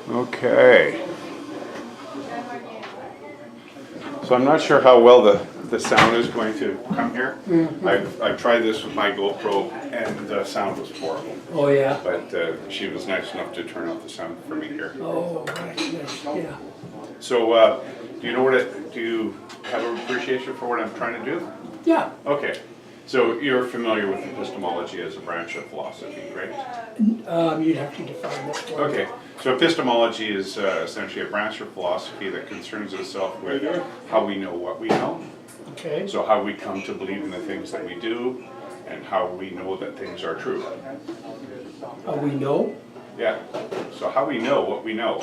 Okay. So I'm not sure how well the sound is going to come here. I've tried this with my GoPro and the sound was horrible. Oh, yeah. But she was nice enough to turn off the sound for me here. Oh, right, yes, yeah. So do you have an appreciation for what I'm trying to do? Yeah. Okay. So you're familiar with epistemology as a branch of philosophy, right? You'd have to define that for me. Okay, so epistemology is essentially a branch of philosophy that concerns itself with how we know what we know. Okay. So how we come to believe in the things that we do, and how we know that things are true. How we know? Yeah, so how we know what we know,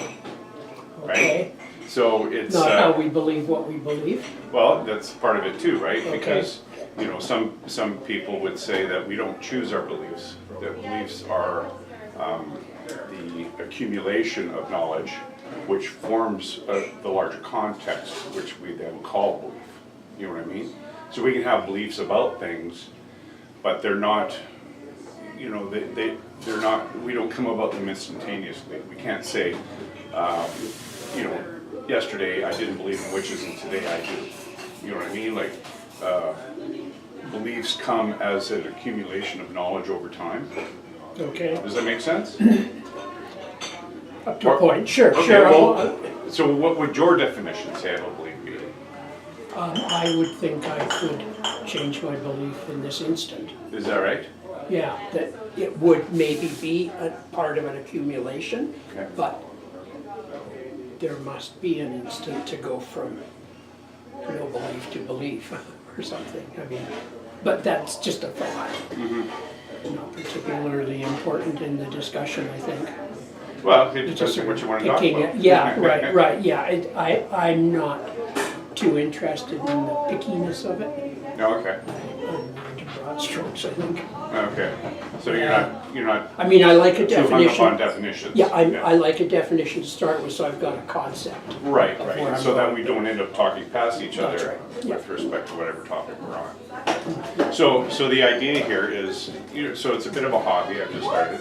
right? Okay. So it's... Not how we believe what we believe? Well, that's part of it too, right? Okay. Because, you know, some people would say that we don't choose our beliefs. That beliefs are the accumulation of knowledge, which forms the larger context, which we then call belief. You know what I mean? So we can have beliefs about things, but they're not, you know, they're not, we don't come about them instantaneously. We can't say, you know, yesterday I didn't believe in witches and today I do. You know what I mean? Like, beliefs come as an accumulation of knowledge over time. Okay. Does that make sense? Up to a point, sure, Okay, sure. well, so what would your definition say of a belief be? I would think I could change my belief in this instant. Is that right? Yeah, that it would maybe be a part of an accumulation, Okay. but there must be an instant to go from no belief to belief or something. I mean, but that's just a thought. Not particularly important in the discussion, I think. Well, it depends on what you want to talk about. Yeah, right, yeah. I'm not too interested in the pickiness of it. No, okay. I'm into broad strokes, I think. Okay. So you're not I mean, I like a too hung up definition. on definitions. Yeah, I like a definition to start with, so I've got a concept. Right, of right. where I'm So that going. we don't end up talking past each That's other right. with respect to whatever topic we're on. So the idea here is, you know, so it's a bit of a hobby I've just started,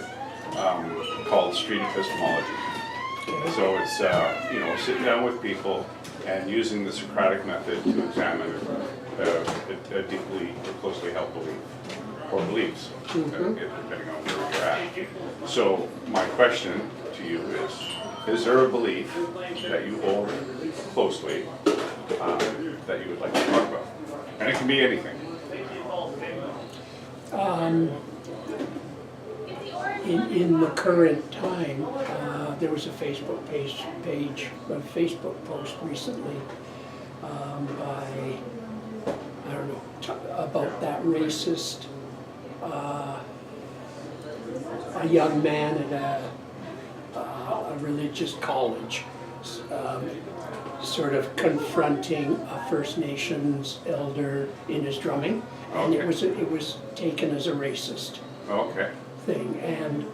called street epistemology. Okay. So it's, you know, sitting down with people and using the Socratic method to examine a deeply or closely held belief, or beliefs, depending on where you're at. So my question to you is there a belief that you hold closely that you would like to talk about? And it can be anything. In the current time, there was a Facebook page, a Facebook post recently by, I don't know, about that racist, a young man at a religious college, sort of confronting a First Nations elder in his drumming, and Okay. it was taken as a racist Okay. thing, and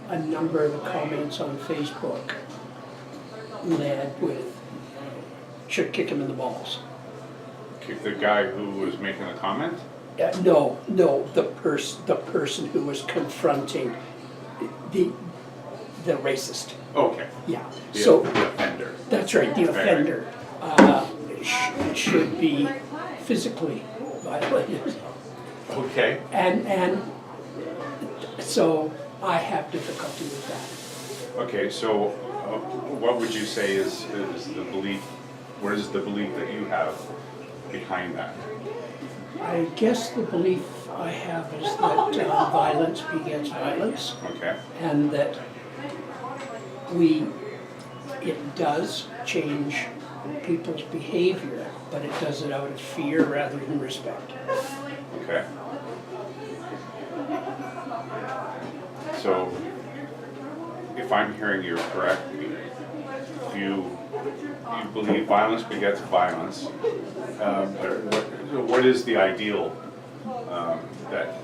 a number of the comments on Facebook led with, should kick him in the balls. Kick the guy who was making the comment? No, the person who was confronting the racist. Okay. Yeah, The so, offender. that's right, the offender should be physically violated. Okay. And so I have difficulty with that. Okay, so what would you say is the belief, what is the belief that you have behind that? I guess the belief I have is that violence begets violence, Okay. and that it does change people's behavior, but it does it out of fear rather than respect. Okay. So, if I'm hearing you correctly, you believe violence begets violence. What is the ideal that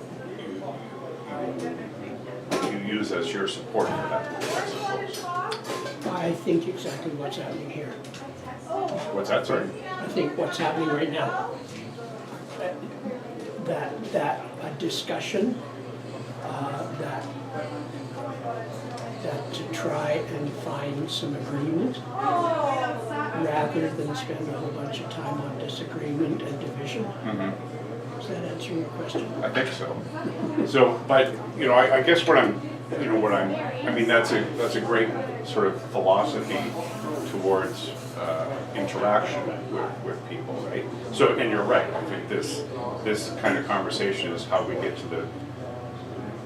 you use as your support for that, I suppose? I think exactly what's happening here. What's that, sorry? I think what's happening right now, that a discussion that to try and find some agreement rather than spend a whole bunch of time on disagreement and division. Does that answer your question? I think so. So, but, you know, I guess what I'm, I mean, that's a great sort of philosophy towards interaction with people, right? So, and you're right, I think this kind of conversation is how we get to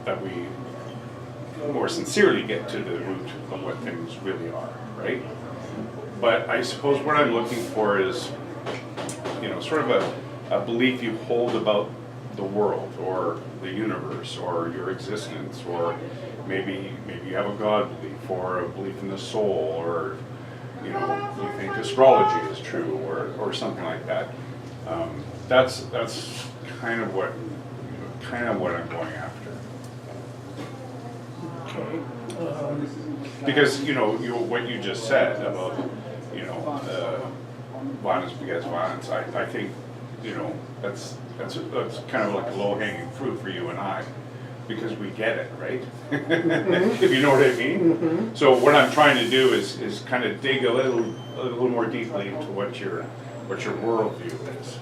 that we more sincerely get to the root of what things really are, right? But I suppose what I'm looking for is, you know, sort of a belief you hold about the world or the universe or your existence, or maybe you have a God belief or a belief in the soul, or you know, you think astrology is true or something like that. That's kind of what I'm going after. Okay. Because you know what you just said about violence begets violence. I think that's kind of like a low hanging fruit for you and I, because we get it, right? If you know what I mean. So what I'm trying to do is kind of dig a little more deeply into what your worldview is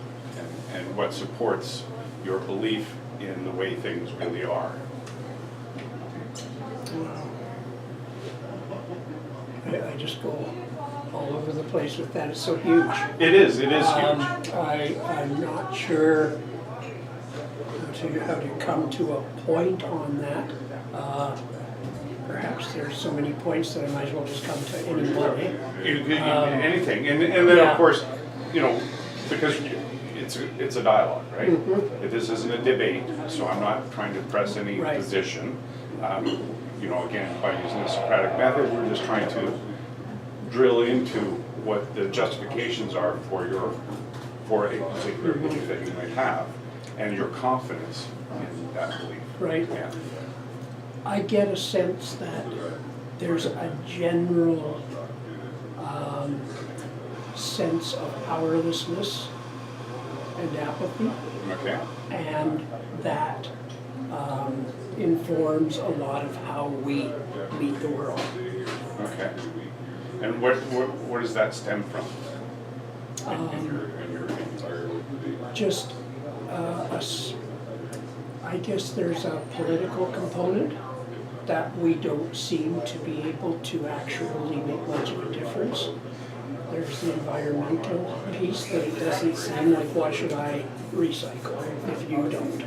and what supports your belief in the way things really are. I just go all over the place with that. It's so huge. It is huge. I'm not sure how to come to a point on that. Perhaps there's so many points that I might as well just come to any one. Anything, and then yeah. Of course, because it's a dialogue, right? This isn't a debate, so I'm not trying to press any right. position. Again, by using the Socratic method, we're just trying to drill into what the justifications are for a particular belief that you might have, and your confidence in that belief. Right. Yeah. I get a sense that there's a general sense of powerlessness and apathy. Okay. And that informs a lot of how we meet the world. Okay. And where does that stem from? Just I guess there's a political component that we don't seem to be able to actually make much of a difference. There's the environmental piece that it doesn't seem like, why should I recycle if you don't?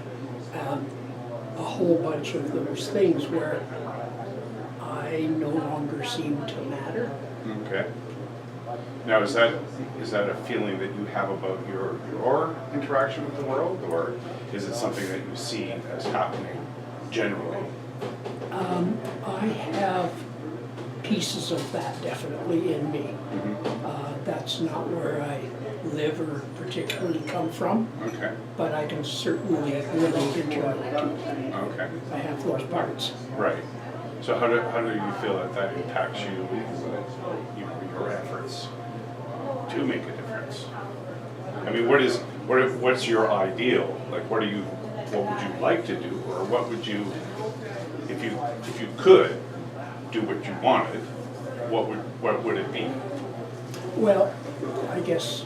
A whole bunch of those things where I no longer seem to matter. Okay. Now, is that a feeling that you have about your interaction with the world, or is it something that you see as happening generally? I have pieces of that definitely in me. That's not where I live or particularly come from. Okay. But I can certainly relate internally to it. Okay. I have those parts. Right. So how do you feel that impacts you, your efforts to make a difference? I mean, what's your ideal? Like, what would you like to do, or what would you, if you could do what you wanted, what would it be? Well, I guess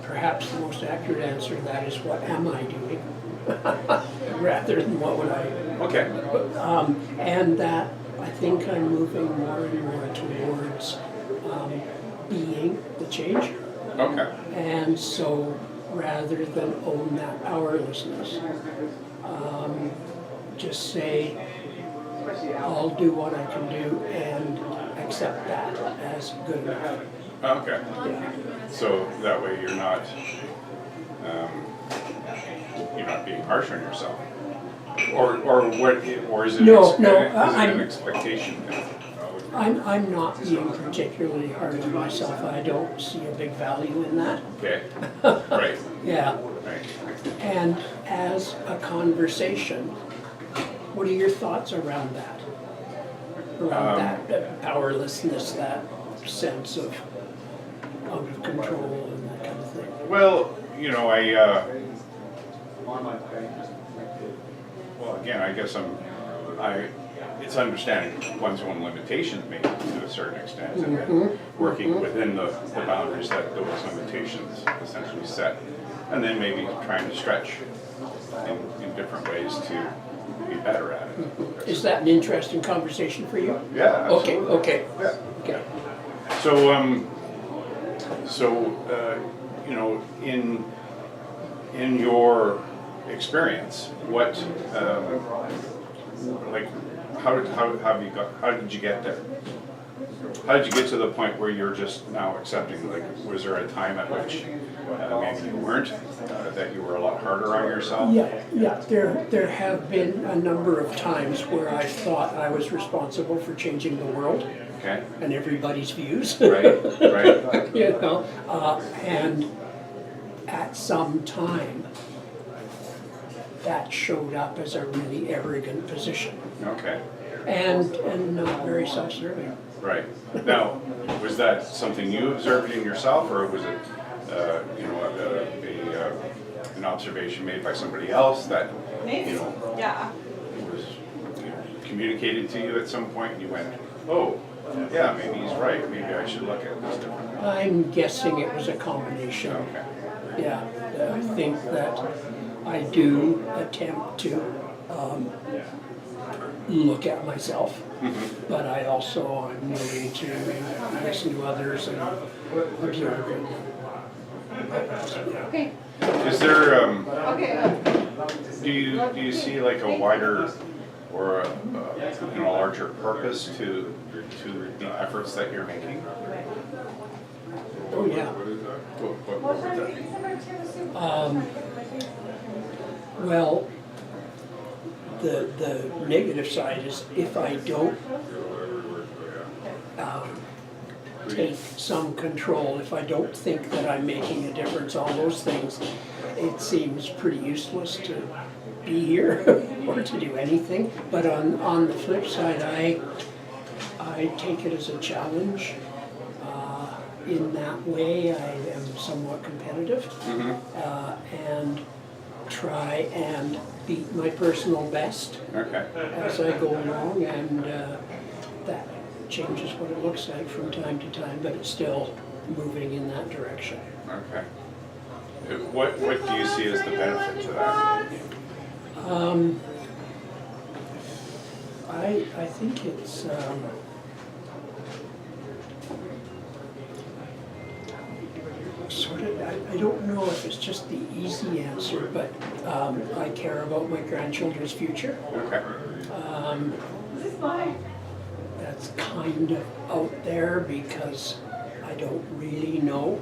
perhaps the most accurate answer to that is, what am I doing? Rather than what would I. Okay. And that I think I'm moving more and more towards being the change. Okay. And so rather than own that powerlessness, just say, I'll do what I can do and accept that as good enough. Okay. Yeah. So that way you're not being harsh on yourself, or is it an expectation thing? I'm not being particularly hard on myself. I don't see a big value in that. Okay. Right. Yeah. Right. And as a conversation, what are your thoughts around that? Around that powerlessness, that sense of out of control and that kind of thing. Well, again, I guess it's understanding one's own limitations maybe to a certain extent, and then working within the boundaries that those limitations essentially set, and then maybe trying to stretch in different ways to be better at it. Is that an interesting conversation for you? Yeah, absolutely. Okay. Yeah. Okay. So, you know, in your experience, what, like, how did you get there? How did you get to the point where you're just now accepting? Like, was there a time at which maybe you weren't, that you were a lot harder on yourself? Yeah. There have been a number of times where I thought I was responsible for changing the world. Okay. And everybody's views. Right. You know, and at some time, that showed up as a really arrogant position. Okay. And not very self-serving. Right. Now, was that something you observed in yourself, or was it, you know, an observation made by somebody else that, you know, was, you know, communicated to you at some point, and you went, oh, yeah, maybe he's right. Maybe I should look at this differently. I'm guessing it was a combination. Okay. Yeah, I think that I do attempt to look at myself, but I also am willing to listen to others and observe it. Okay. Is there, Okay. do you see like a wider or a, you know, a larger purpose to the efforts that you're making? Oh, yeah. What would that be? Well, the negative side is if I don't take some control, if I don't think that I'm making a difference, all those things, it seems pretty useless to be here or to do anything. But on the flip side, I take it as a challenge. In that way, I am somewhat competitive and try and beat my personal best as I go along, and that changes what it looks like from time to time, but it's still moving in that direction. Okay. What do you see as the benefit to that? I think it's sort of, I don't know if it's just the easy answer, but I care about my grandchildren's future. Okay. That's kind of out there because I don't really know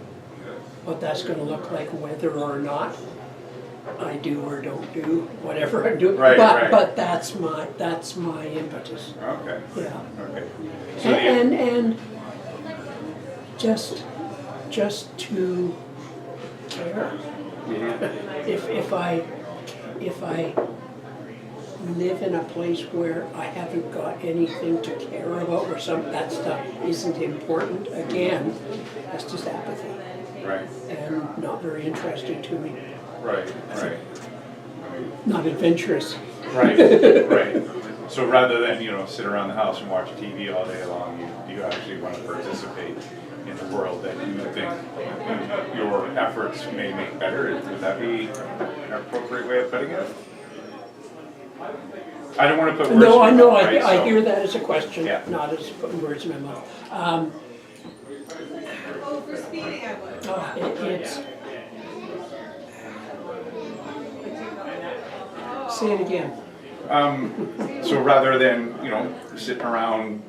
what that's going to look like, whether or not I do or don't do whatever I'm doing. But that's my impetus. Okay. Yeah. Okay. And just to care. If I live in a place where I haven't got anything to care about, or that stuff isn't important, again, that's just apathy. Right. And not very interesting to me. Right. Not adventurous. Right. So rather than, you know, sit around the house and watch TV all day long, you actually want to participate in the world that you think your efforts may make better. Would that be an appropriate way of putting it? I don't want to put words in your mouth, right? I hear that as a question, Yeah. not as putting words in my mouth. It's say it again. So rather than, you know, sitting around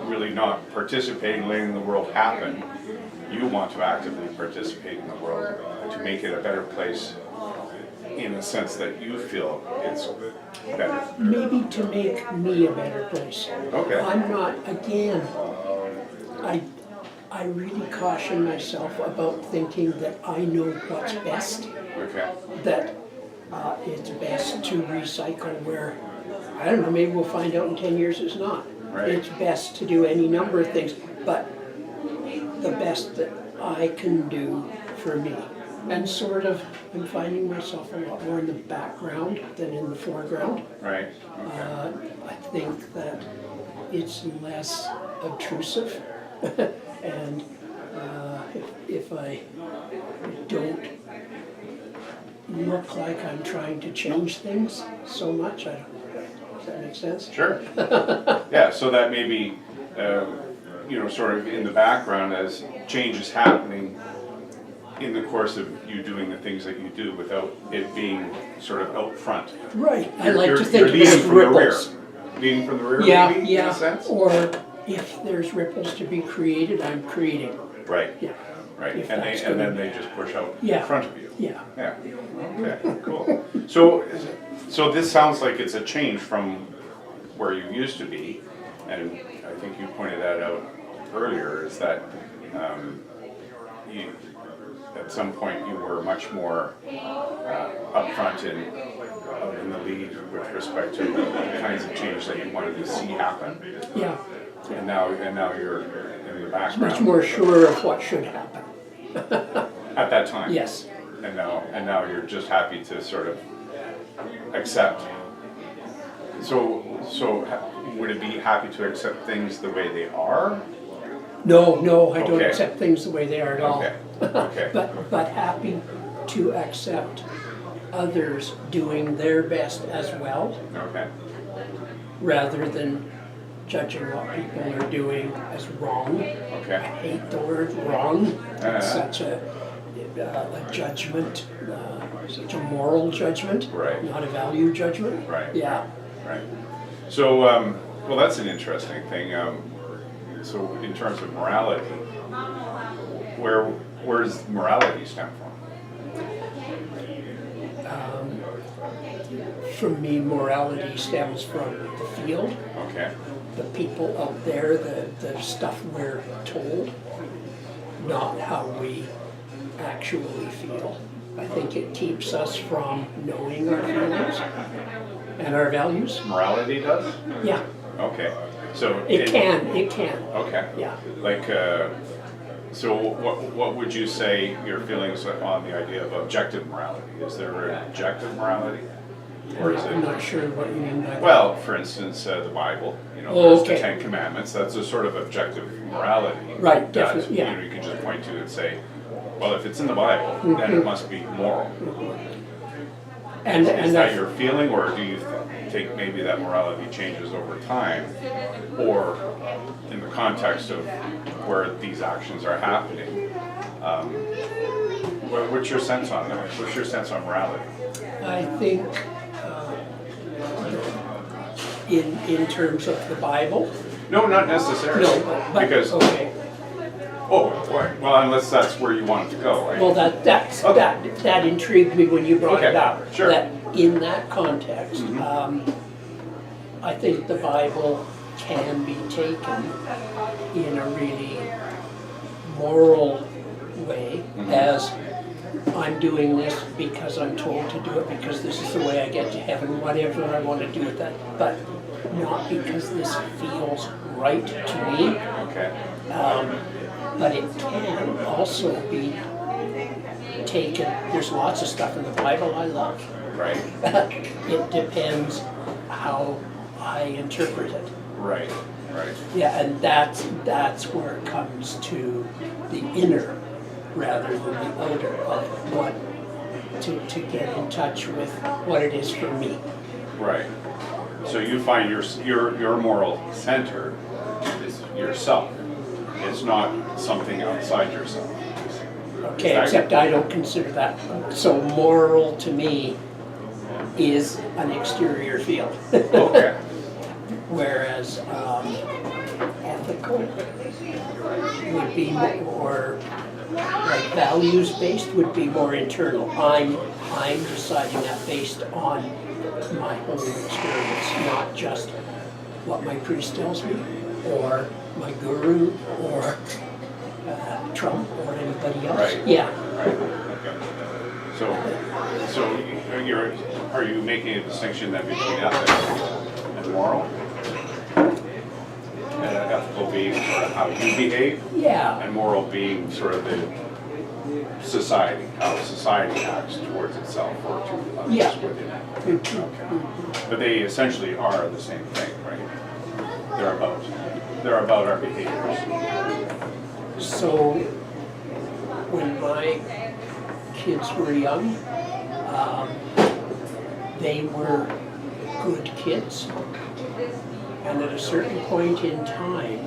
really not participating, letting the world happen, you want to actively participate in the world to make it a better place in the sense that you feel it's better. Maybe to make me a better place. Okay. I'm not, again, I really caution myself about thinking that I know what's best, Okay. that it's best to recycle where, I don't know, maybe we'll find out in 10 years it's not. Right. It's best to do any number of things, but the best that I can do for me. And sort of, I'm finding myself a lot more in the background than in the foreground. Right, I think that it's less obtrusive, and if I don't look like I'm trying to change things so much, I don't, does that make sense? sure. Yeah, so that may be, you know, sort of in the background as change is happening in the course of you doing the things that you do without it being sort of out front. Right, I You're- like to you're- think you're of it leading as from the rear. ripples. Leading from the rear, Yeah, maybe, in yeah, a sense? or if there's ripples to be created, I'm creating, Right, yeah, right, If and that's then gonna they just push out in Yeah. front of you. yeah. Yeah, okay, cool. So this sounds like it's a change from where you used to be, and I think you pointed that out earlier, is that you, at some point you were much more upfront in the lead with respect to the kinds of change that you wanted to see happen, Yeah, and now you're in the much background more sure of what should happen, at that time. yes. And now you're just happy to sort of accept. So would it be happy to accept things the way they are? No, I don't Okay. accept things the way they are at all. Okay, okay. But happy to accept others doing their best as well, Okay, rather than judging what people are doing as wrong. I okay, hate the word wrong. It's Uh-huh. such a judgment, such a moral judgment, Right. not a value judgment. Right. Yeah. right. So, well, that's an interesting thing. So in terms of morality, where does morality stem from? For me, morality stems from the field, Okay, the people out there, the stuff we're told, not how we actually feel. I think it keeps us from knowing our feelings and our values. morality does? Yeah, Okay, so. it can. Okay. Yeah. Like, so what would you say your feelings on the idea of objective morality? Is there an objective morality? Or is I'm it, not sure what you mean by that. well, for instance, the Bible, you know, Oh, there's okay. the Ten Commandments, that's a sort of objective morality. Right, that, definitely, yeah. You know, you can just point to and say, well, if it's in the Bible, then it must be moral. And Is that I- your feeling, or do you think maybe that morality changes over time? Or in the context of where these actions are happening? What's your sense on that? What's your sense on morality? I think in terms of the Bible, No, not necessarily. no, but, Because, okay. oh, boy, well, unless that's where you want it to go, right? Well, that's, Okay. that intrigued me when you brought it Okay, up. sure. That in that context, Mm-hmm. I think the Bible can be taken in a really moral way Mm-hmm. as I'm doing this because I'm told to do it, because this is the way I get to heaven, whatever I want to do with that, but not because this feels right to me. Okay, But it can also be taken, there's lots of stuff in the Bible I love. right, It depends how I interpret it. right, right. Yeah, and that's where it comes to the inner rather than the outer of what, to get in touch with what it is for me. Right. So you find your moral center is yourself. It's not something outside yourself. Okay, Right. except I don't consider that. So moral to me is an exterior field. Okay. Whereas ethical would be more, like values-based would be more internal. I'm deciding that based on my own experience, not just what my priest tells me, or my guru, or Trump, or anybody else. Right. Yeah. Right. Okay. So are you making a distinction then between ethics and moral? Ethical being sort of how you behave, Yeah. and moral being sort of society, how society acts towards itself or to others Yeah. within it. Okay. But they essentially are the same thing, right? They're about our behaviors. So when my kids were young, they were good kids. And at a certain point in time,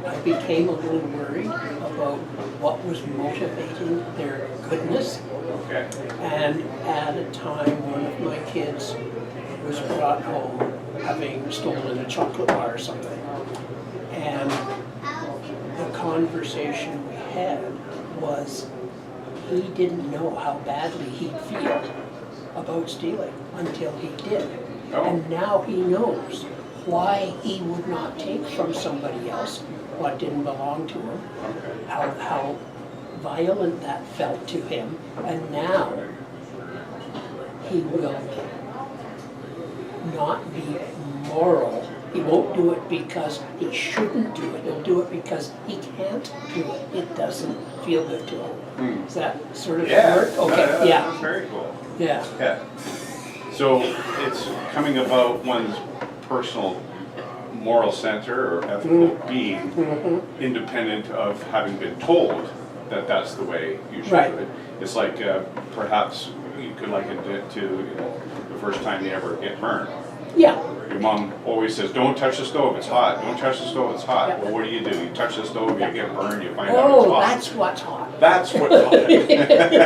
I became a little worried about what was motivating their goodness. Okay. And at a time, one of my kids was brought home having stolen a chocolate bar or something. And the conversation we had was he didn't know how badly he'd feel about stealing until he did. Oh. And now he knows why he would not take from somebody else what didn't belong to him, Okay. how violent that felt to him, and now he will not be moral. He won't do it because he shouldn't do it. He'll do it because he can't do it. It doesn't feel good to him. Does that sort of work? Okay, yeah. That's very cool. Yeah. Yeah. So it's coming about one's personal moral center or ethical being, independent of having been told that that's the way you should Right. do it. It's like perhaps you could liken it to the first time you ever get burned. Yeah. Your mom always says, "Don't touch the stove; it's hot. Don't touch the stove; it's hot." Yeah. Well, what do? You touch the stove, you get burned. You find out it's Oh, hot. that's what's hot. That's what's hot.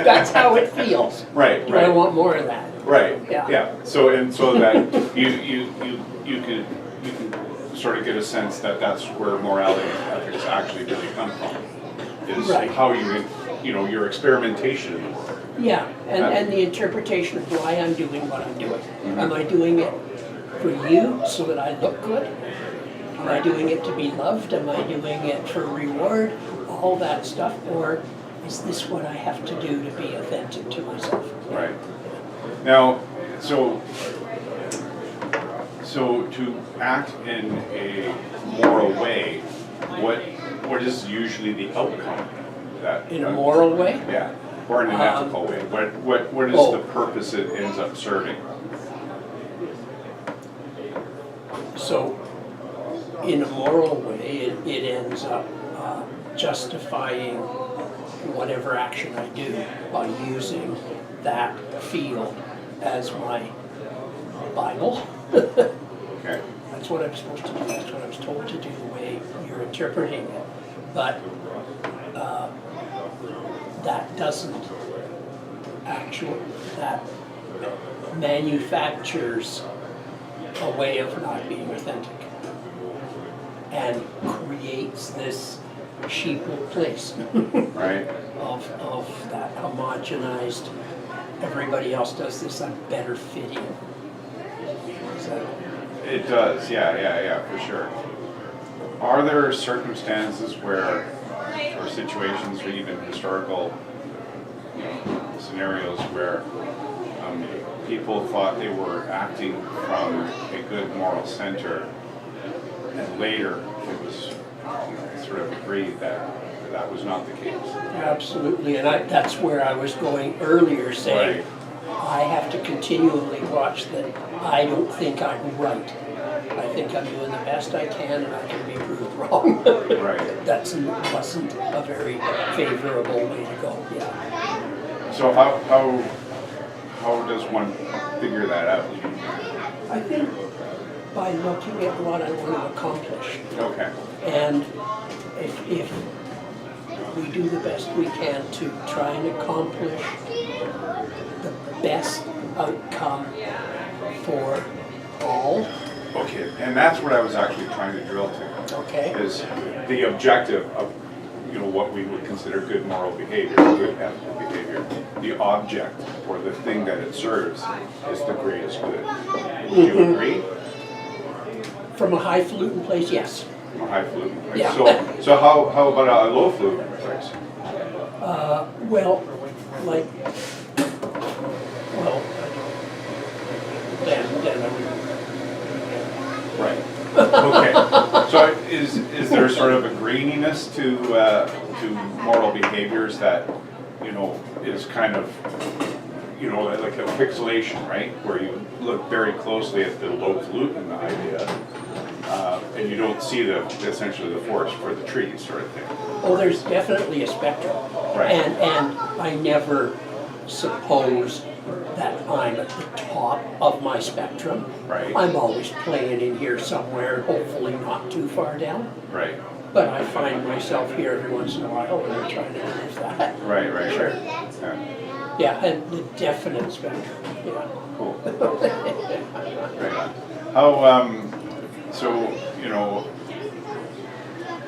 That's how it feels. Right. I Right. want more of that. Right. Yeah. So that you can sort of get a sense that that's where morality and ethics actually really come from. Is Right. how your experimentation in the world. Yeah, and the interpretation of why I'm doing what I'm doing. Am I doing it for you so that I look good? Am I doing it to be loved? Am I doing it for reward? All that stuff, or is this what I have to do to be authentic to myself? Right. Now, so to act in a moral way, what is usually the outcome? That In a moral way? Yeah, or in an ethical way. What is the purpose it ends up serving? So, in a moral way, it ends up justifying whatever action I do by using that field as my Bible. Okay. That's what I'm supposed to do. That's what I was told to do the way you're interpreting it. But that doesn't that manufactures a way of not being authentic and creates this sheeple place Right. of that homogenized, everybody else does this, I'm better fitting. So, It does, yeah, for sure. Are there circumstances or situations, or even historical scenarios where people thought they were acting from a good moral center, and later it was sort of agreed that that was not the case? absolutely, and that's where I was going earlier, saying Right. I have to continually watch that I don't think I'm right. I think I'm doing the best I can and I can be proved wrong. Right. That wasn't a very favorable way to go, yeah. So how does one figure that out? I think by looking at what I want to accomplish, Okay. and if we do the best we can to try and accomplish the best outcome for all. Okay, and that's what I was actually trying to drill to. Okay. Is the objective of what we would consider good moral behavior, good ethical behavior. The object or the thing that it serves is the greatest good. Would you agree? From a highfalutin place, yes. From a highfalutin place. Yeah. So how about a lowfalutin place? Well, then I would. Right. Okay. So is there sort of a graininess to moral behaviors that you know, is kind of, you know, like a pixelation, right? Where you look very closely at the Highfalutin idea, and you don't see essentially the forest for the trees sort of thing. Oh, there's definitely a spectrum. Right. And I never suppose that I'm at the top of my spectrum. Right. I'm always playing in here somewhere, hopefully not too far down. Right. But I find myself here every once in a while when I'm trying to move that. Right, Sure. Yeah. Yeah, and the definite spectrum, yeah. Cool. Right on. How, so, you know,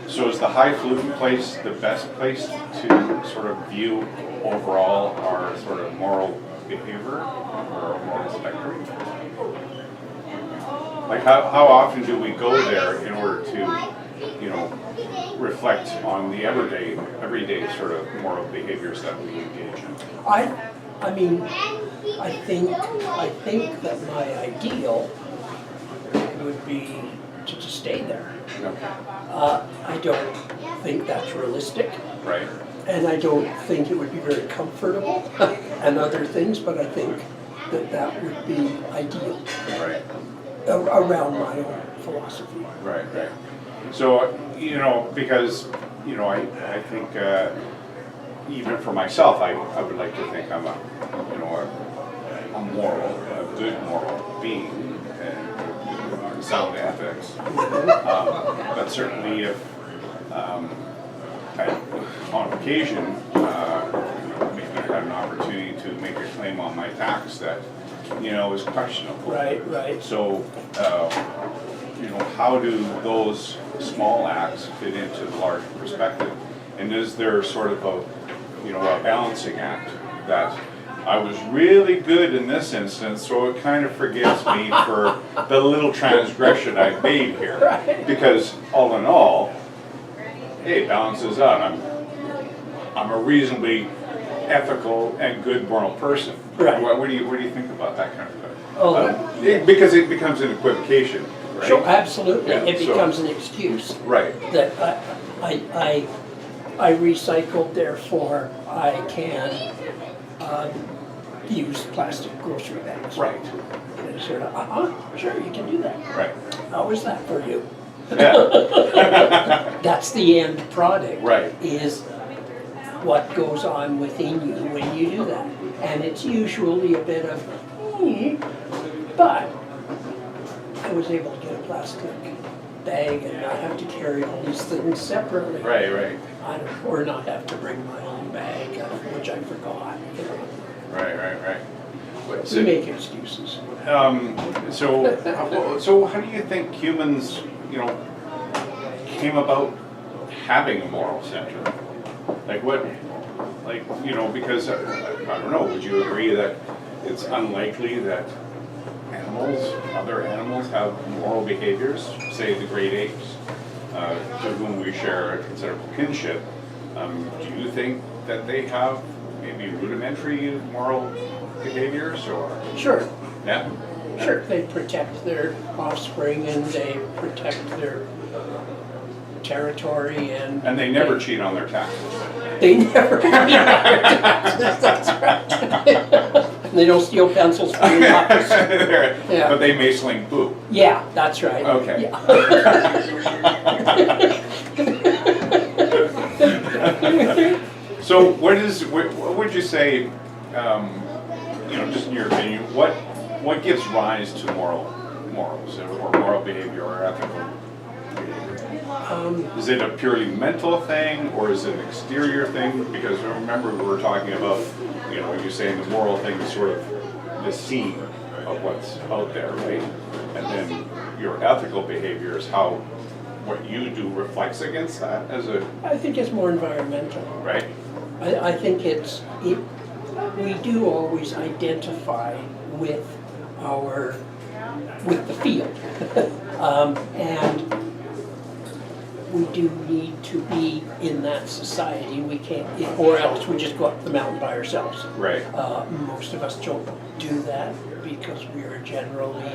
so is the Highfalutin place the best place to sort of view overall our sort of moral behavior or moral spectrum? Like how often do we go there in order to, you know, reflect on the everyday sort of moral behaviors that we engage in? I mean, I think that my ideal would be to just stay there. Okay. I don't think that's realistic, Right. and I don't think it would be very comfortable and other things, but I think that that would be ideal Right. Around my own philosophy. Right. So, you know, because, you know, I think even for myself, I would like to think I'm a moral, a good moral being and sound ethics. But certainly if, on occasion, maybe I had an opportunity to make a claim on my tax that, you know, is questionable. Right. So, you know, how do those small acts fit into the larger perspective? And is there sort of a balancing act that I was really good in this instance, so it kind of forgives me for the little transgression I made here? Right. Because all in all, hey, it balances out. I'm a reasonably ethical and good moral person. Right. What do you think about that kind of thing? Oh, Because it becomes an equivocation, right? sure, absolutely. Yeah, It so- becomes an excuse Right. that I recycled, therefore I can use plastic grocery bags. Right. And it's sort of, sure, you can do that. Right. How is that for you? Yeah. That's the end product. Right. Is what goes on within you when you do that. And it's usually a bit of, but I was able to get a plastic bag and not have to carry all these things separately. Right. Or not have to bring my own bag, which I forgot. Right. We make excuses. So how do you think humans, you know, came about having a moral center? Because I don't know, would you agree that it's unlikely that other animals have moral behaviors, say the great apes, to whom we share a considerable kinship? Do you think that they have maybe rudimentary moral behaviors, or? Sure. Yeah? Sure, they protect their offspring and they protect their territory and And they never cheat on their taxes. they never That's right. And they don't steal pencils from your office. Yeah. But they may sling poo. Yeah, that's right. Okay. Yeah. So what would you say, just in your opinion, what gives rise to morals or moral behavior or ethical behavior? Is it a purely mental thing, or is it an exterior thing? Because remember we were talking about, you're saying the moral thing is sort of the scene of what's out there, right? And then your ethical behavior is how what you do reflects against that as a, I think it's more environmental. right? I think we do always identify with the field. And we do need to be in that society. We can't, or else we just go up the mountain by ourselves. Right. Most of us don't do that because we are generally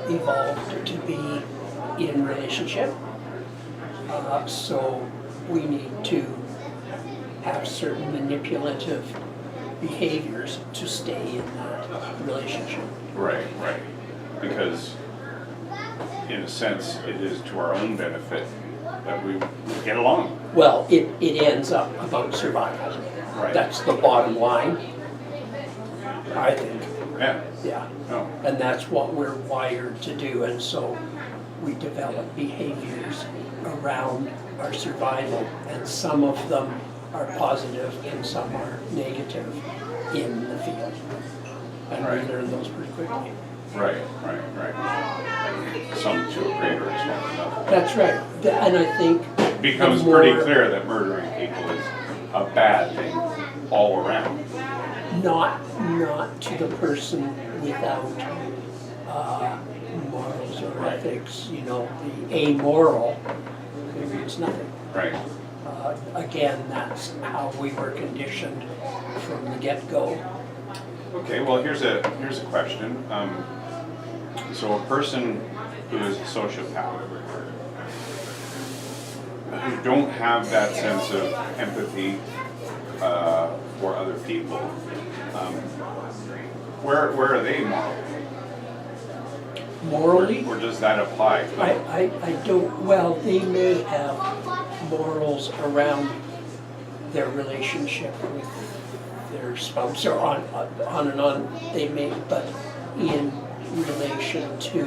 evolved to be in relationship. So we need to have certain manipulative behaviors to stay in that relationship. Right, right. Because in a sense, it is to our own benefit that we get along. Well, it ends up about survival. Right. That's the bottom line, I think. Yeah. Yeah. No. And that's what we're wired to do, and so we develop behaviors around our survival, and some of them are positive and some are negative in the field. And Right. we learn those pretty quickly. Right, right, right. Some to a greater extent than others. That's right. And I think It becomes the pretty more- clear that murdering people is a bad thing all around. Not to the person without morals or Right. ethics, you know, the amoral, maybe it's nothing. Right. Again, that's how we were conditioned from the get-go. Okay, well, here's a question. So a person who is a sociopath, who don't have that sense of empathy for other people, where are they moral? Morally, Or does that apply to them? I don't, well, they may have morals around their relationship with their spouse or on and on, they may, but in relation to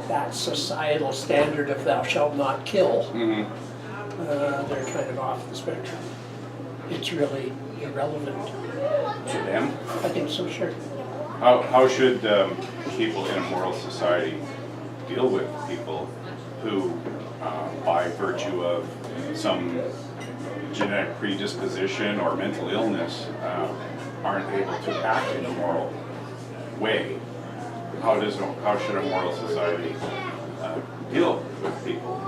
that societal standard of thou shalt not kill, Mhm. they're kind of off the spectrum. It's really irrelevant. To them? I think so, sure. How should people in a moral society deal with people who, by virtue of some genetic predisposition or mental illness, aren't able to act in a moral way? How should a moral society deal with people?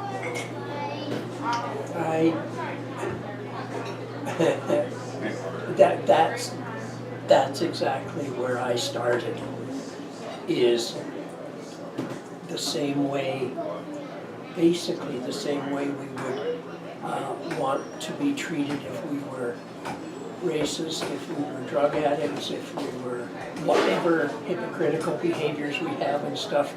That's exactly where I started, is the same way, basically the same way we would want to be treated if we were racist, if we were drug addicts, if we were whatever hypocritical behaviors we have and stuff.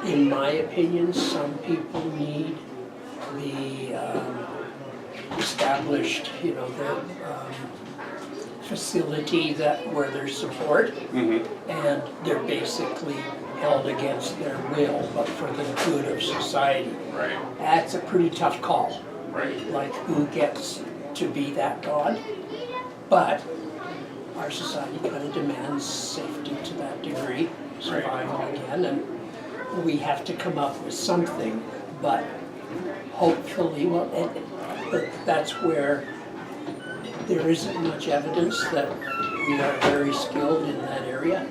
In my opinion, some people need the established, you know, the facility where there's support, and they're basically held against their will, but for the good of society. Right. That's a pretty tough call. Right. Like, who gets to be that God? But our society kind of demands safety to that degree, survival again, and we have to come up with something, but hopefully, but that's where there isn't much evidence that we are very skilled in that area.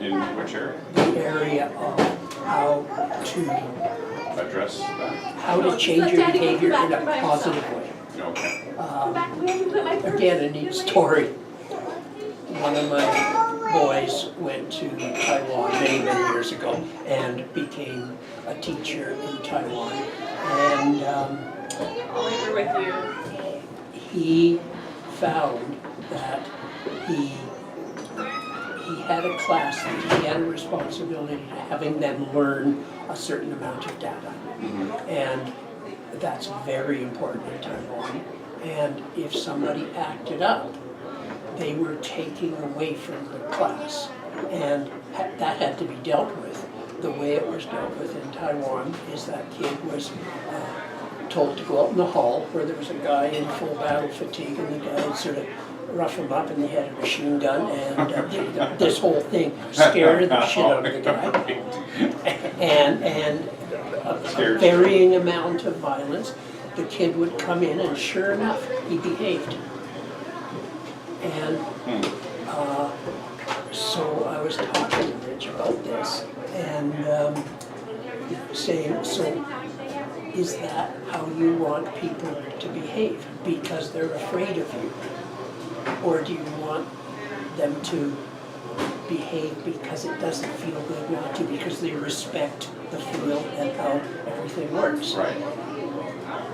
In which area? The area of how Address that? to change your behavior in a positive way. Okay. Again, a neat story. One of my boys went to Taiwan many years ago and became a teacher in Taiwan. And I'll leave her with you. he found that he had a class that he had a responsibility to having them learn a certain amount of data. And that's very important in Taiwan. And if somebody acted up, they were taking away from the class. And that had to be dealt with. The way it was dealt with in Taiwan is that kid was told to go out in the hall where there was a guy in full battle fatigue, and the guy would sort of rough him up, and he had a machine gun, and this whole thing scared the shit out of the guy. And a varying amount of violence. The kid would come in, and sure enough, he behaved. And so I was talking to Rich about this, and saying, so is that how you want people to behave? Because they're afraid of you? Or do you want them to behave because it doesn't feel good not to, because they respect the field and how everything works? Right.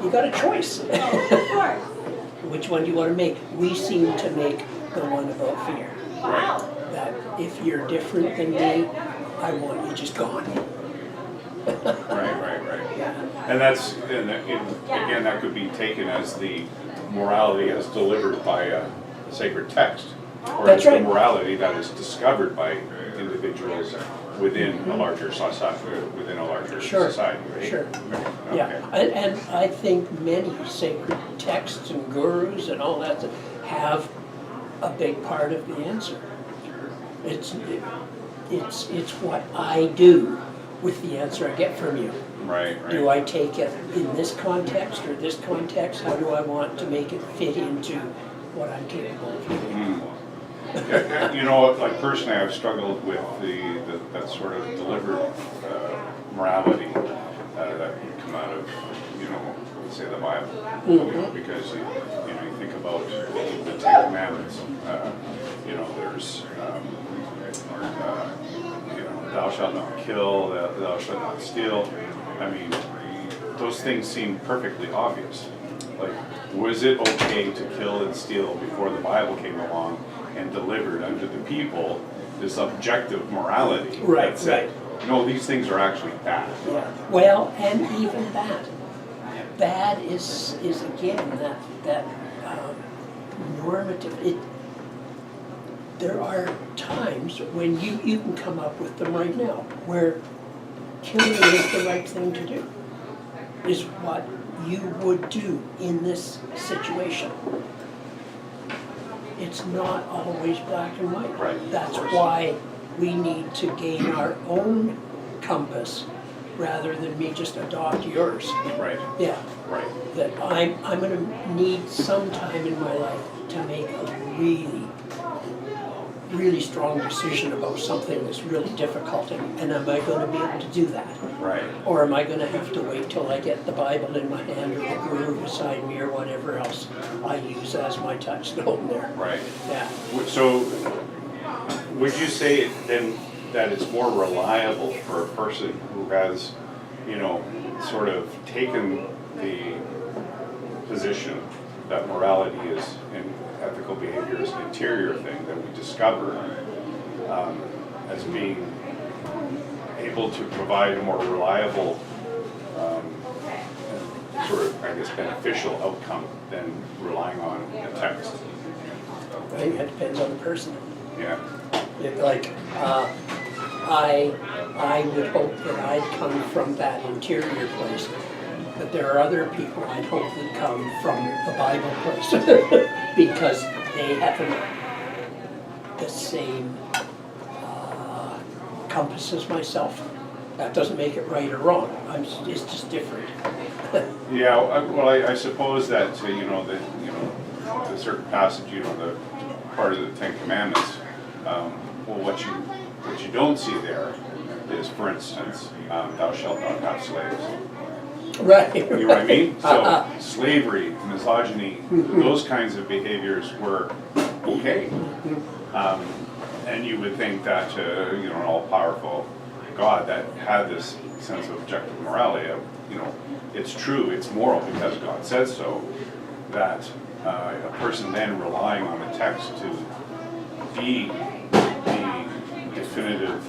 you got a choice. Which one do you want to make? We seem to make the one about fear. Right. That if you're different than me, I want you just gone. Right. Yeah. And again, that could be taken as the morality as delivered by a sacred text, or That's as the right. morality that is discovered by individuals within a larger society. Sure, Society, right? sure. Okay. Yeah, and I think many sacred texts and gurus and all that have a big part of the answer. It's what I do with the answer I get from you. Right. Do I take it in this context or this context? How do I want to make it fit into what I'm capable of doing? Yeah, you know, like personally, I've struggled with that sort of delivered morality that would come out of, say the Bible, because you think about the Ten Commandments. There's thou shalt not kill, thou shalt not steal. I mean, those things seem perfectly obvious. Like, was it okay to kill and steal before the Bible came along and delivered unto the people this objective morality? Right, that said, right. no, these things are actually bad. Yeah. Well, and even that. Bad is again that normative. There are times when you can come up with them right now where killing is the right thing to do. Is what you would do in this situation. It's not always black and white. Right. That's why we need to gain our own compass rather than me just adopt yours. Right. Yeah. Right. That I'm going to need some time in my life to make a really strong decision about something that's really difficult, and am I going to be able to do that? Right. Or am I going to have to wait till I get the Bible in my hand or the guru beside me or whatever else I use as my touchstone there? Right. Yeah. So, would you say then that it's more reliable for a person who has, sort of taken the position that morality is and ethical behavior is an interior thing that we discover as being able to provide a more reliable and sort of, I guess, beneficial outcome than relying on a text? I think that depends on the person. Yeah. Like, I would hope that I'd come from that interior place, but there are other people I'd hope that come from the Bible place because they haven't the same compass as myself. That doesn't make it right or wrong. It's just different. Yeah. Well, I suppose that the certain passage, the part of the Ten Commandments. What you don't see there is, for instance, thou shalt not have slaves. Right. You know what I mean? So slavery, misogyny, those kinds of behaviors were okay. And you would think that an all-powerful God that had this sense of objective morality, it's true, it's moral because God said so, that a person then relying on a text to be the definitive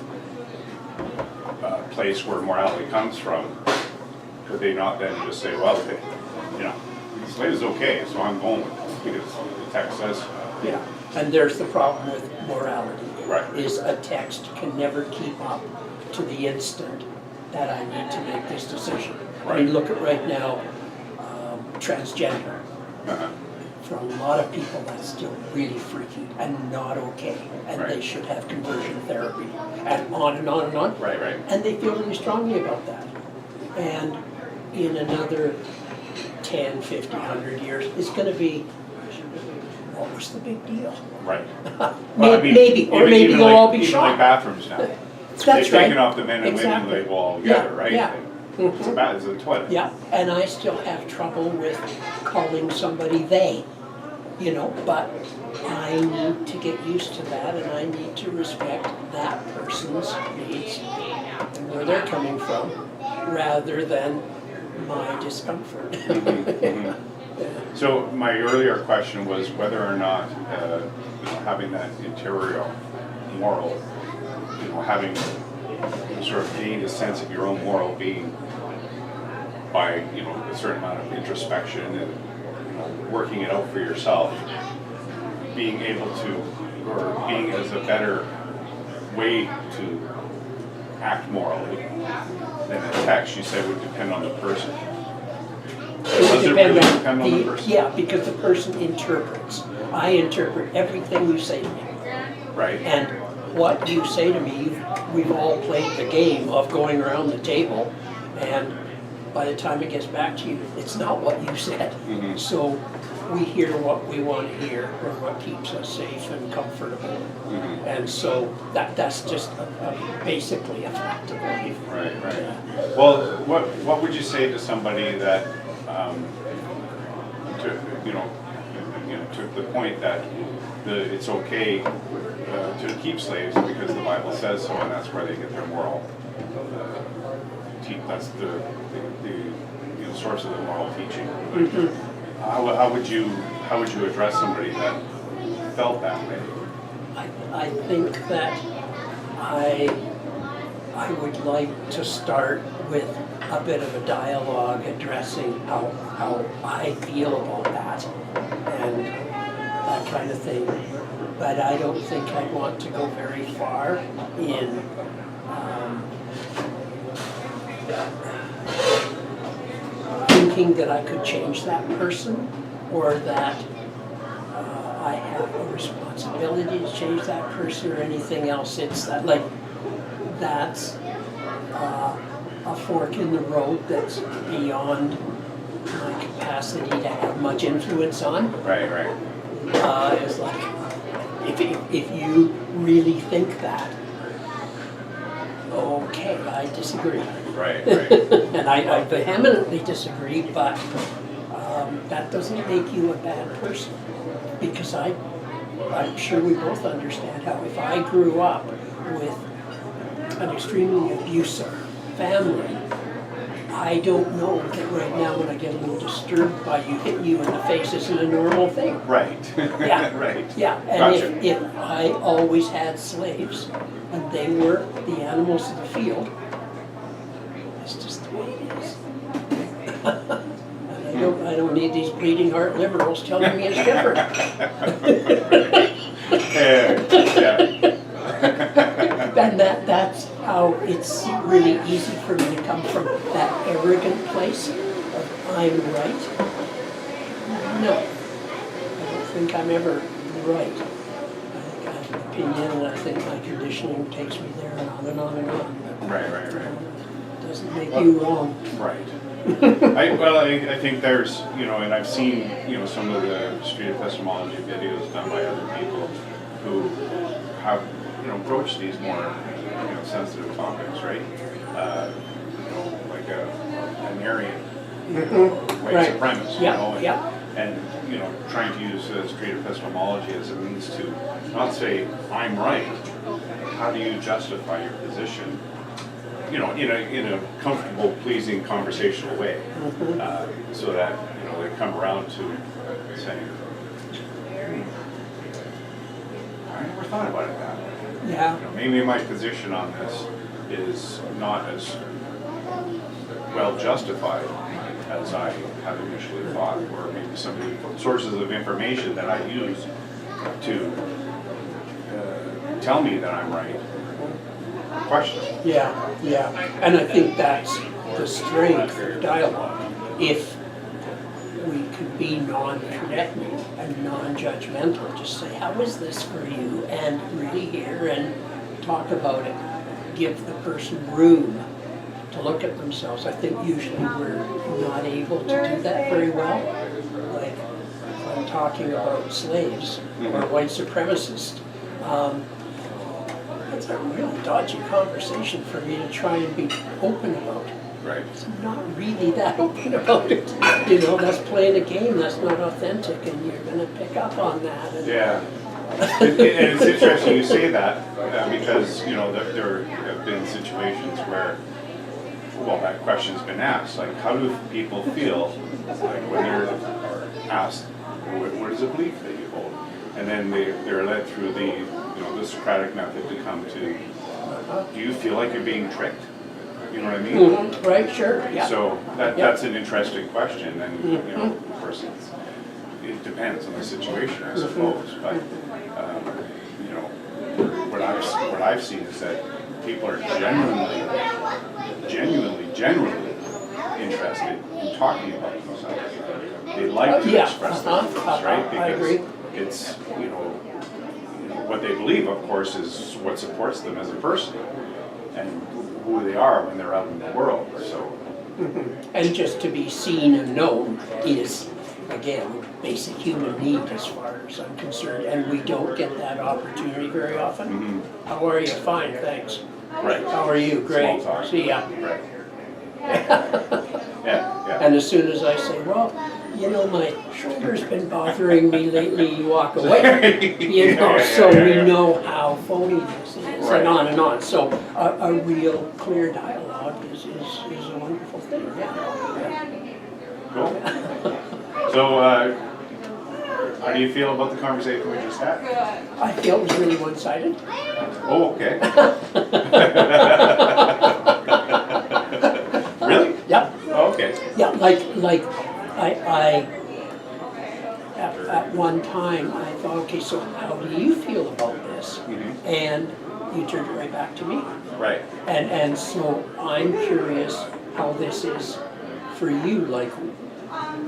place where morality comes from, could they not then just say, well, slave is okay, so I'm going with this because the text says so. Yeah, and there's the problem with morality. Right. Is a text can never keep up to the instant that I need to make this decision. I mean, Right. look at right now, transgender. Uh-huh. For a lot of people, that's still really freaky and not okay. And they Right. should have conversion therapy and on and on and on. Right. And they feel really strongly about that. And in another 10, 50, 100 years, it's going to be, what was the big deal? Right. Maybe even they'll all be even shocked. like bathrooms now. That's They've right. taken off the men and Exactly. women label altogether, right? Yeah. It's a toilet. Yeah, and I still have trouble with calling somebody they, but I need to get used to that and I need to respect that person's needs and where they're coming from, rather than my discomfort. So my earlier question was whether or not having that interior moral, having sort of gained a sense of your own moral being by a certain amount of introspection and working it out for yourself, being able to, or being as a better way to act morally than a text, you said, would depend on the person. Does it really depend on the person? Yeah, because the person interprets. I interpret everything you say to me. Right. And what you say to me, we've all played the game of going around the table, and by the time it gets back to you, it's not what you said. Mhm. So we hear what we want to hear, or what keeps us safe and comfortable. Mhm. And so that's just basically a fact of life. Right, right. Well, what would you say to somebody that, to the point that it's okay to keep slaves because the Bible says so, and that's where they get their moral. That's the source of the moral teaching. Mhm. How would you address somebody that felt that way? I think that I would like to start with a bit of a dialogue addressing how I feel about that and that kind of thing. But I don't think I want to go very far in thinking that I could change that person, or that I have a responsibility to change that person, or anything else. It's that, like, that's a fork in the road that's beyond my capacity to have much influence on. Right, right. It's like, if you really think that, okay, I disagree. Right, right. And I vehemently disagree, but that doesn't make you a bad person. Because I'm sure we both understand how if I grew up with an extremely abusive family, I don't know that right now when I get a little disturbed by you hitting you in the face isn't a normal thing. Right. Yeah. Right. Yeah, and Gotcha. if I always had slaves and they were the animals of the field, it's just the way it is. And I don't need these bleeding heart liberals telling me it's different. Yeah. And that's how it's really easy for me to come from that arrogant place of I'm right. No, I don't think I'm ever right. I think I have an opinion, and I think my conditioning takes me there and on and on and on. But, Right, right, right. it doesn't make you wrong. Right. I think there's, and I've seen, some of the street epistemology videos done by other people who have, broached these more, sensitive topics, right? Like an Aryan, white Right. supremacist, Yeah, and, yeah. and, trying to use street epistemology as a means to not say, I'm right, how do you justify your position? In a comfortable, pleasing, conversational way, so that they come around to saying, I never thought about it that way. Yeah. Maybe my position on this is not as well justified as I had initially thought, or maybe some of the sources of information that I use to tell me that I'm right. Question. Yeah, yeah. And I think that's the strength of dialogue. If we could be non-threatening and non-judgmental, just say, how is this for you? And really hear and talk about it. Give the person room to look at themselves. I think usually we're not able to do that very well. Like, if I'm talking about slaves or white supremacists, it's a really dodgy conversation for me to try and be open about. Right. I'm not really that open about it. That's playing a game, that's not authentic, and you're going to pick up on that. And Yeah. And it's interesting you say that because, there have been situations where well, that question's been asked, like, how do people feel, like, when they're asked, what is the belief that you hold? And then they're led through the Socratic method to come to, do you feel like you're being tricked? You know what I mean? Mhm. Right, sure, yeah. So that's an interesting question, and of course it depends on the situation, I suppose. But what I've seen is that people are genuinely interested in talking about themselves. They like to express their feelings, right? I agree. It's what they believe, of course, is what supports them as a person and who they are when they're out in the world. So, And just to be seen and known is, again, basic human need as far as I'm concerned, and we don't get that opportunity very often. How are you? Fine, thanks. right. How are you? Great. Small talk. See ya. Right. Yeah. And as soon as I say, well, my shoulder's been bothering me lately, you walk away. So we know how phony this is, Right. and on and on. So a real clear dialogue is a wonderful thing, yeah. Cool. So, how do you feel about the conversation we just had? I feel it was really one-sided. Oh, okay. Really? Yep. Oh, okay. Yeah, like I at one time I thought, okay, so how do you feel about this? And you turned it right back to me. Right. And so I'm curious how this is for you, like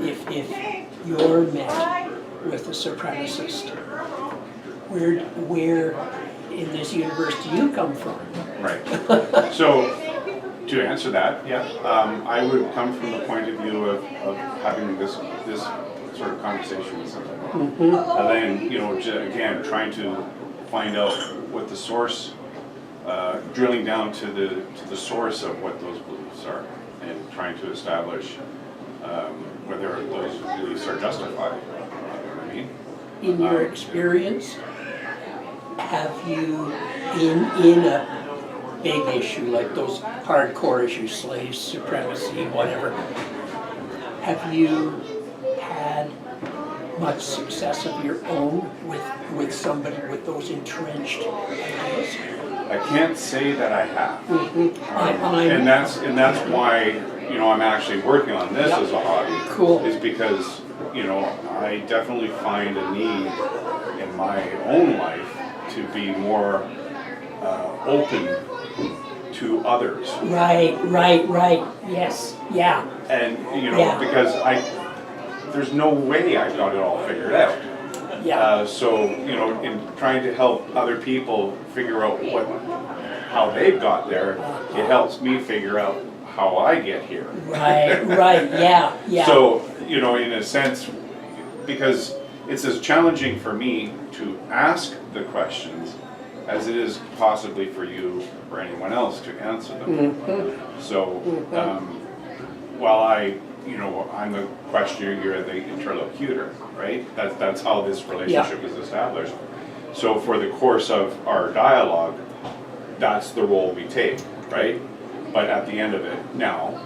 if you're met with a supremacist, where in this universe do you come from? Right. So, to answer that, I would come from the point of view of having this sort of conversation with somebody. And then, again, trying to find out what the source, drilling down to the source of what those beliefs are, and trying to establish whether those beliefs are justified. You know what I mean? In your experience, have you, in a big issue like those hardcore issues, slaves, supremacy, whatever, have you had much success of your own with somebody with those entrenched ideas? I can't say that I have. And that's why I'm actually working on this as a hobby. Cool. Is because I definitely find a need in my own life to be more open to others. Right. Yes. Yeah. And because there's no way I've got it all figured out. Yeah. So in trying to help other people figure out how they've got there, it helps me figure out how I get here. Right. Yeah. So in a sense, because it's as challenging for me to ask the questions as it is possibly for you or anyone else to answer them. So while I'm the questioner, you're the interlocutor, right? That's how this relationship is established. So for the course of our dialogue, that's the role we take, right? But at the end of it, now,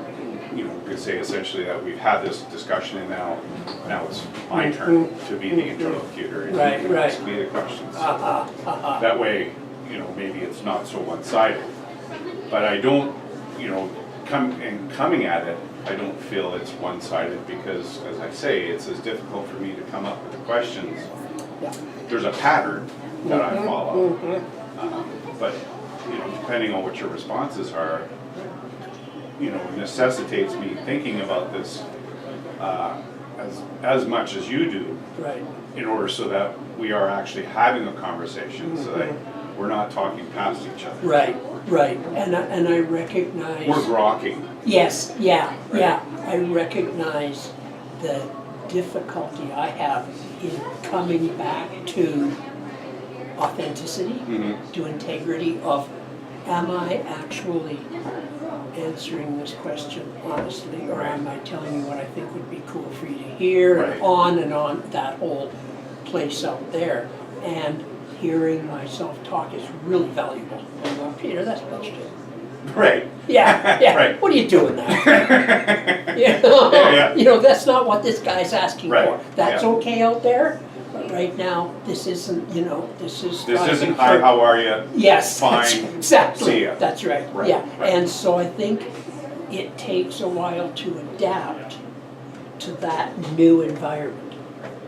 we could say essentially that we've had this discussion, and now it's my turn to be the interlocutor, and you can ask me the questions. That way, maybe it's not so one-sided. But I don't, coming at it, I don't feel it's one-sided because, as I say, it's as difficult for me to come up with the questions. There's a pattern that I follow, but depending on what your responses are, necessitates me thinking about this as much as you do, Right. in order so that we are actually having a conversation, so that we're not talking past each other. Right. And I recognize. We're grokking. Yes. Yeah. I recognize the difficulty I have in coming back to authenticity, to integrity of, am I actually answering this question honestly, or am I telling you what I think would be cool for you to hear, Right. and on that whole place out there. And hearing myself talk is really valuable. I go, Peter, that's bullshit. Right. Yeah, yeah. Right. What are you doing there? Yeah. You know, that's not what this guy's asking Right, for. That's yeah. okay out there, but right now, this isn't, you know, this is. This striving isn't, hi, for- how are you? Yes, that's Fine. exactly. See ya. That's right, Right, yeah. right. And so I think it takes a while to adapt to that new environment.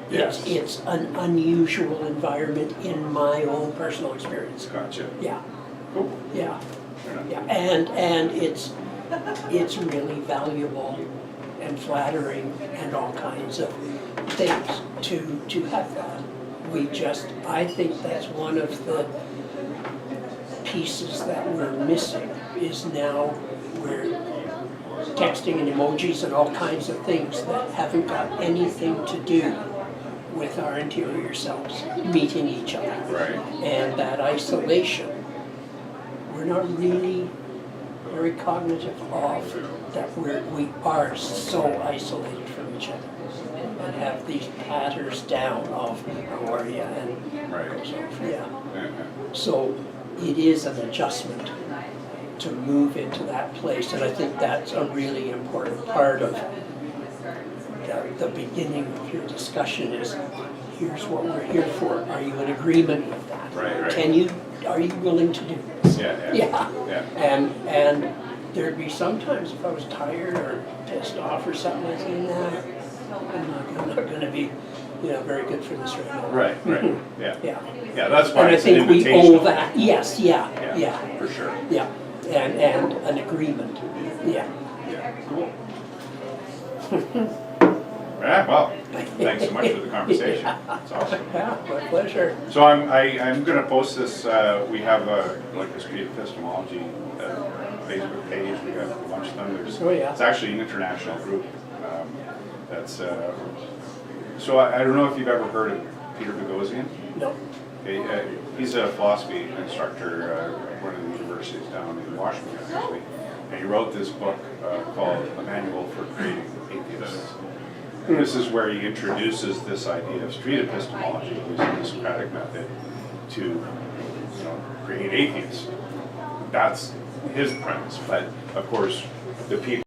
Yes. It's an unusual environment in my own personal experience. Gotcha. Yeah, Cool. yeah, Fair enough. yeah. And it's really valuable and flattering and all kinds of things to have that. I think that's one of the pieces that we're missing is now we're texting and emojis and all kinds of things that haven't got anything to do with our interior selves meeting each other. Right. And that isolation, we're not really very cognitive of that we are so isolated from each other and have these patterns down of how are you and Right. goes off. Yeah. Yeah. So it is an adjustment to move into that place, and I think that's a really important part of the beginning of your discussion is, here's what we're here for. Are you in agreement with that? Right, right. Are you willing to do this? Yeah. Yeah. And there'd be sometimes if I was tired or pissed off or something, I'd say, nah, I'm not gonna be, very good for this right now. Right. Yeah. Yeah. Yeah, that's why And I it's an think we invitation. owe that, yes, yeah, For sure. yeah, and an agreement, yeah. Yeah. Cool. Yeah, well, thanks so much for the conversation. It's awesome. Yeah, my pleasure. So I'm going to post this. We have a street epistemology Facebook page. We got a bunch of them. Oh, yeah. It's actually an international group. That's so I don't know if you've ever heard of Peter Boghossian. No. Okay, he's a philosophy instructor at one of the universities down in Washington, actually. And he wrote this book called A Manual for Creating Atheists. And this is where he introduces this idea of street epistemology, using the Socratic method, to create atheists. That's his premise. But of course, the people